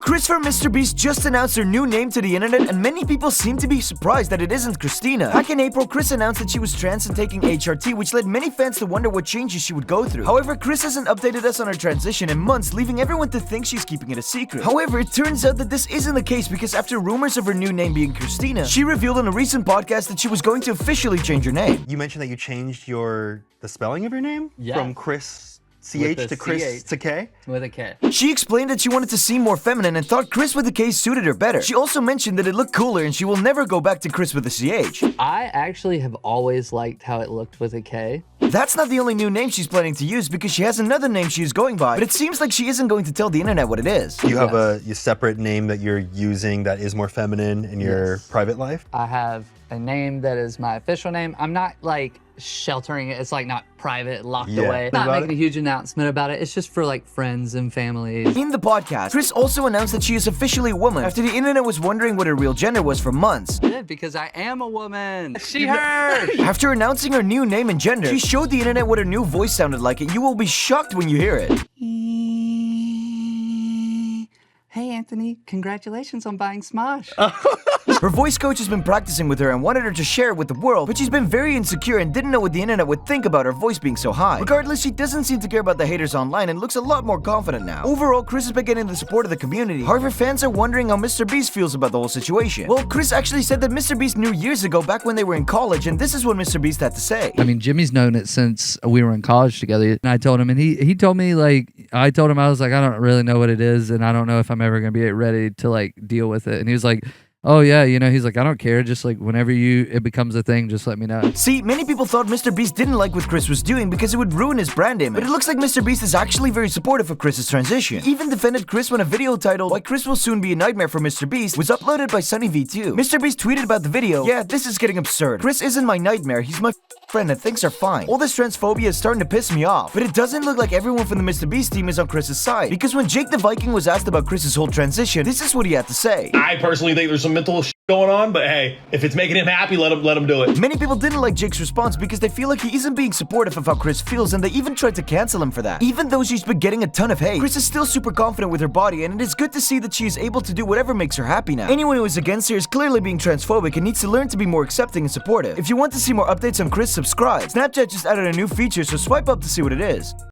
Chris from Mrbeast just announced her new name to the internet, and many people seem to be surprised that it isn't Christina. Back in April, Chris announced that she was trans and taking HRT, which led many fans to wonder what changes she would go through. However, Chris hasn't updated us on her transition in months, leaving everyone to think she's keeping it a secret. However, it turns out that this isn't the case, because after rumors of her new name being Christina, she revealed on a recent podcast that she was going to officially change her name. You mentioned that you changed the spelling of your name? Yeah. From Chris CH to Chris to K? With a K. She explained that she wanted to seem more feminine and thought Chris with a K suited her better. She also mentioned that it looked cooler and she will never go back to Chris with a CH. I actually have always liked how it looked with a K. That's not the only new name she's planning to use, because she has another name she is going by, but it seems like she isn't going to tell the internet what it is. You have a separate name that you're using that is more feminine in your private life? I have a name that is my official name. I'm not like sheltering it. It's like not private, locked away. Not making a huge announcement about it. It's just for like friends and families. In the podcast, Chris also announced that she is officially a woman after the internet was wondering what her real gender was for months. Yeah, because I am a woman. She, her. After announcing her new name and gender, she showed the internet what her new voice sounded like, and you will be shocked when you hear it. Hey Anthony, congratulations on buying Smosh. Her voice coach has been practicing with her and wanted her to share it with the world, but she's been very insecure and didn't know what the internet would think about her voice being so high. Regardless, she doesn't seem to care about the haters online and looks a lot more confident now. Overall, Chris has been getting the support of the community. However, fans are wondering how Mrbeast feels about the whole situation. Well, Chris actually said that Mrbeast knew years ago back when they were in college, and this is what Mrbeast had to say. I mean, Jimmy's known it since we were in college together, and I told him, and he told me, like, I told him, I was like, I don't really know what it is, and I don't know if I'm ever gonna be ready to like deal with it. And he was like, oh yeah, you know, he's like, I don't care, just like whenever it becomes a thing, just let me know. See, many people thought Mrbeast didn't like what Chris was doing because it would ruin his brand image, but it looks like Mrbeast is actually very supportive of Chris's transition. He even defended Chris when a video titled "Why Chris Will Soon Be a Nightmare for Mrbeast" was uploaded by SunnyV2. Mrbeast tweeted about the video, "Yeah, this is getting absurd. Chris isn't my nightmare, he's my friend and things are fine. All this transphobia is starting to piss me off." But it doesn't look like everyone from the Mrbeast team is on Chris's side, because when Jake the Viking was asked about Chris's whole transition, this is what he had to say. I personally think there's some mental shit going on, but hey, if it's making him happy, let him do it. Many people didn't like Jake's response because they feel like he isn't being supportive of how Chris feels, and they even tried to cancel him for that. Even though she's been getting a ton of hate, Chris is still super confident with her body, and it is good to see that she is able to do whatever makes her happy now. Anyone who is against her is clearly being transphobic and needs to learn to be more accepting and supportive. If you want to see more updates on Chris, subscribe. Snapchat just added a new feature, so swipe up to see what it is.